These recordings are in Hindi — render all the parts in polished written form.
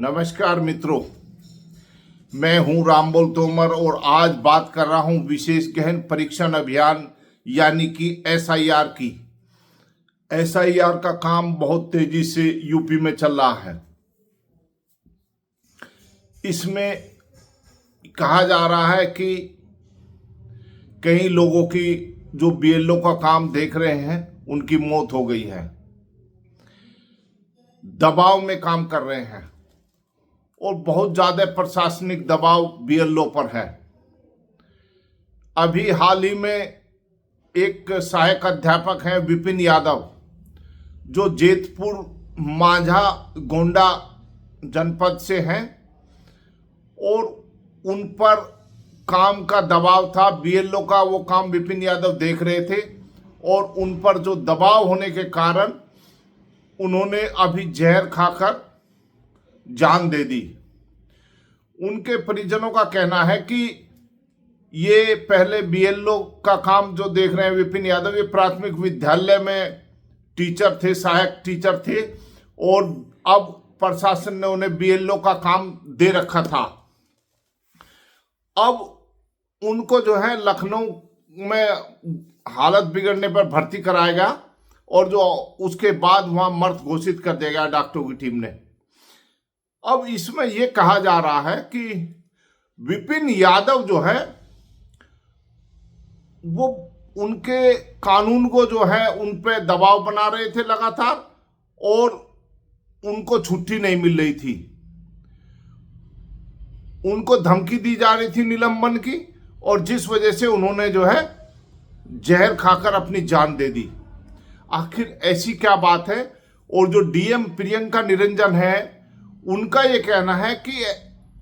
नमस्कार मित्रों, मैं हूं रामबोल तोमर और आज बात कर रहा हूं विशेष गहन परीक्षण अभियान यानी कि एसआईआर की। एसआईआर का काम बहुत तेजी से यूपी में चल रहा है। इसमें कहा जा रहा है कि कई लोगों की जो बीएलओ का काम देख रहे हैं उनकी मौत हो गई है, दबाव में काम कर रहे हैं और बहुत ज्यादा प्रशासनिक दबाव बीएलओ पर है। अभी हाल ही में एक सहायक अध्यापक हैं विपिन यादव, जो जेतपुर माझा गोंडा जनपद से हैं और उन पर काम का दबाव था। बीएलओ का वो काम विपिन यादव देख रहे थे और उन पर जो दबाव होने के कारण उन्होंने अभी जहर खाकर जान दे दी। उनके परिजनों का कहना है कि ये पहले बीएलओ का काम जो देख रहे हैं विपिन यादव, ये प्राथमिक विद्यालय में टीचर थे, सहायक टीचर थे और अब प्रशासन ने उन्हें बीएलओ का काम दे रखा था। अब उनको जो है लखनऊ में हालत बिगड़ने पर भर्ती कराएगा और जो उसके बाद वहां मृत घोषित कर देगा डॉक्टरों की टीम ने। अब इसमें यह कहा जा रहा है कि विपिन यादव जो है वो उनके कानून को जो है उन पे दबाव बना रहे थे लगातार और उनको छुट्टी नहीं मिल रही थी। उनको धमकी दी जा रही थी निलंबन की और जिस वजह से उन्होंने जो है जहर खाकर अपनी जान दे दी। आखिर ऐसी क्या बात है? और जो डीएम प्रियंका निरंजन है, उनका ये कहना है कि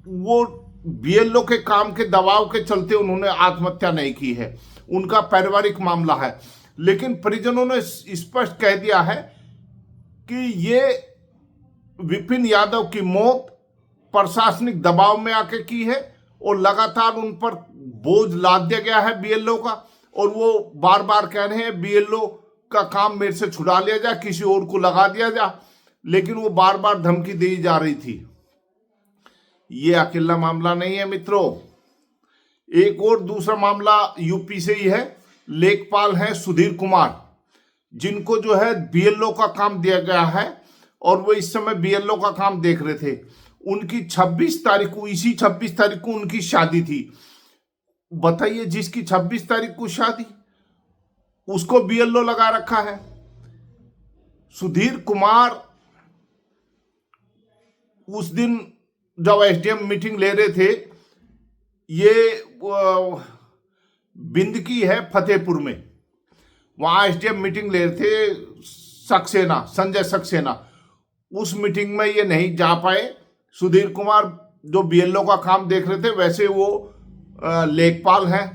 वो बीएलओ के काम के दबाव के चलते उन्होंने आत्महत्या नहीं की है, उनका पारिवारिक मामला है। लेकिन परिजनों ने स्पष्ट कह दिया है कि ये विपिन यादव की मौत प्रशासनिक दबाव में आके की है और लगातार उन पर बोझ लाद दिया गया है बीएलओ का, और वो बार बार कह रहे हैं बीएलओ का काम मेरे से छुड़ा लिया जाए, किसी और को लगा दिया जाए, लेकिन वो बार बार धमकी दी जा रही थी। ये अकेला मामला नहीं है मित्रों, एक और दूसरा मामला यूपी से ही है। लेखपाल हैं सुधीर कुमार, जिनको जो है बीएलओ का काम दिया गया है और वो इस समय बीएलओ का काम देख रहे थे। उनकी 26 तारीख को, इसी 26 तारीख को उनकी शादी थी। बताइए, जिसकी 26 तारीख को शादी, उसको बीएलओ लगा रखा है। सुधीर कुमार उस दिन जब एसडीएम मीटिंग ले रहे थे, ये बिंदकी है फतेहपुर में, वहां एसडीएम मीटिंग ले रहे थे सक्सेना, संजय सक्सेना। उस मीटिंग में ये नहीं जा पाए। सुधीर कुमार जो बीएलओ का काम देख रहे थे, वैसे वो लेखपाल हैं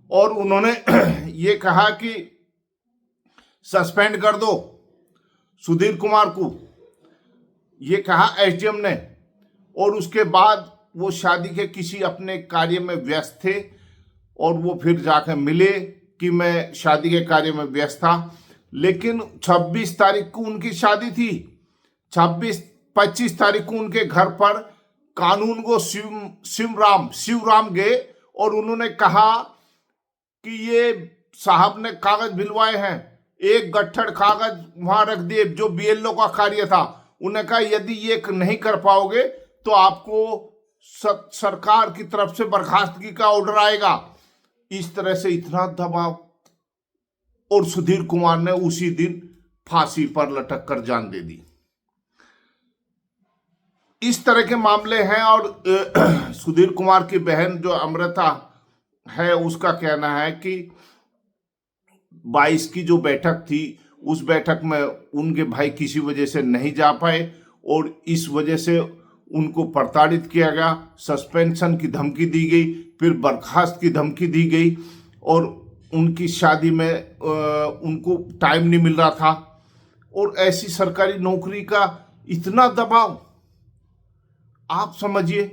और उन्होंने ये कहा कि सस्पेंड कर दो सुधीर कुमार को, ये कहा एसडीएम ने। और उसके बाद वो शादी के किसी अपने कार्य में व्यस्त थे और वो फिर जाकर मिले कि मैं शादी के कार्य में व्यस्त था। लेकिन 26 तारीख को उनकी शादी थी। 25 तारीख को उनके घर पर कानून को शिवराम गए और उन्होंने कहा कि ये साहब ने कागज भिलवाए हैं, एक गट्ठर कागज वहां रख दिए जो बीएलओ का कार्य था। उन्हें कहा यदि ये नहीं कर पाओगे तो आपको सरकार की तरफ से बर्खास्तगी का ऑर्डर आएगा। इस तरह से इतना दबाव, और सुधीर कुमार ने उसी दिन फांसी पर लटक कर जान दे दी। इस तरह के मामले हैं। और सुधीर कुमार की बहन जो अमृता है, उसका कहना है कि 22 की जो बैठक थी, उस बैठक में उनके भाई किसी वजह से नहीं जा पाए और इस वजह से उनको प्रताड़ित किया गया, सस्पेंशन की धमकी दी गई, फिर बर्खास्त की धमकी दी गई और उनकी शादी में उनको टाइम नहीं मिल रहा था। और ऐसी सरकारी नौकरी का इतना दबाव, आप समझिए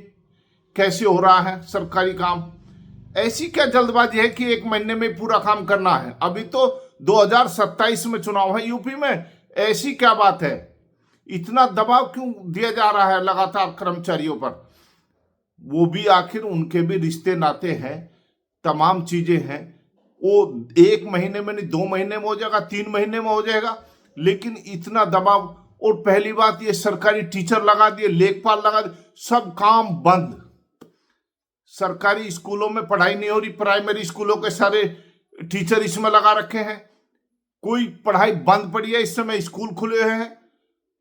कैसे हो रहा है सरकारी काम। ऐसी क्या जल्दबाजी है कि एक महीने में पूरा काम करना है? अभी तो 2027 में चुनाव है यूपी में, ऐसी क्या बात है? इतना दबाव क्यों दिया जा रहा है लगातार कर्मचारियों पर? वो भी आखिर उनके भी रिश्ते नाते हैं, तमाम चीजें हैं। वो 1 महीने में नहीं, 2 महीने में हो जाएगा, 3 महीने में हो जाएगा, लेकिन इतना दबाव। और पहली बात, ये सरकारी टीचर लगा दिए, लेखपाल लगा दिए, सब काम बंद। सरकारी स्कूलों में पढ़ाई नहीं हो रही, प्राइमरी स्कूलों के सारे टीचर इसमें लगा रखे हैं। कोई पढ़ाई बंद पड़ी है, इस समय स्कूल खुले हुए हैं,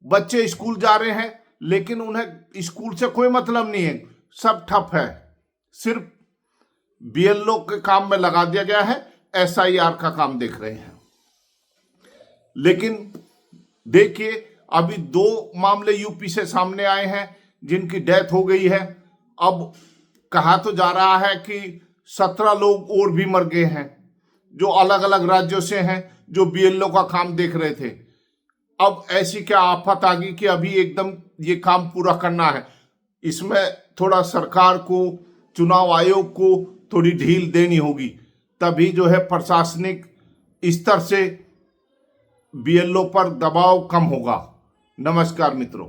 बच्चे स्कूल जा रहे हैं, लेकिन उन्हें स्कूल से कोई मतलब नहीं है, सब ठप है। सिर्फ बीएलओ के काम में लगा दिया गया है, एसआईआर का काम देख रहे हैं। लेकिन देखिए, अभी 2 मामले यूपी से सामने आए हैं जिनकी डेथ हो गई है। अब कहा तो जा रहा है कि 17 लोग और भी मर गए हैं जो अलग अलग राज्यों से हैं, जो बीएलओ का काम देख रहे थे। अब ऐसी क्या आफत आ गई कि अभी एकदम ये काम पूरा करना है। इसमें थोड़ा सरकार को, चुनाव आयोग को थोड़ी ढील देनी होगी, तभी जो है प्रशासनिक स्तर से बीएलओ पर दबाव कम होगा। नमस्कार मित्रों।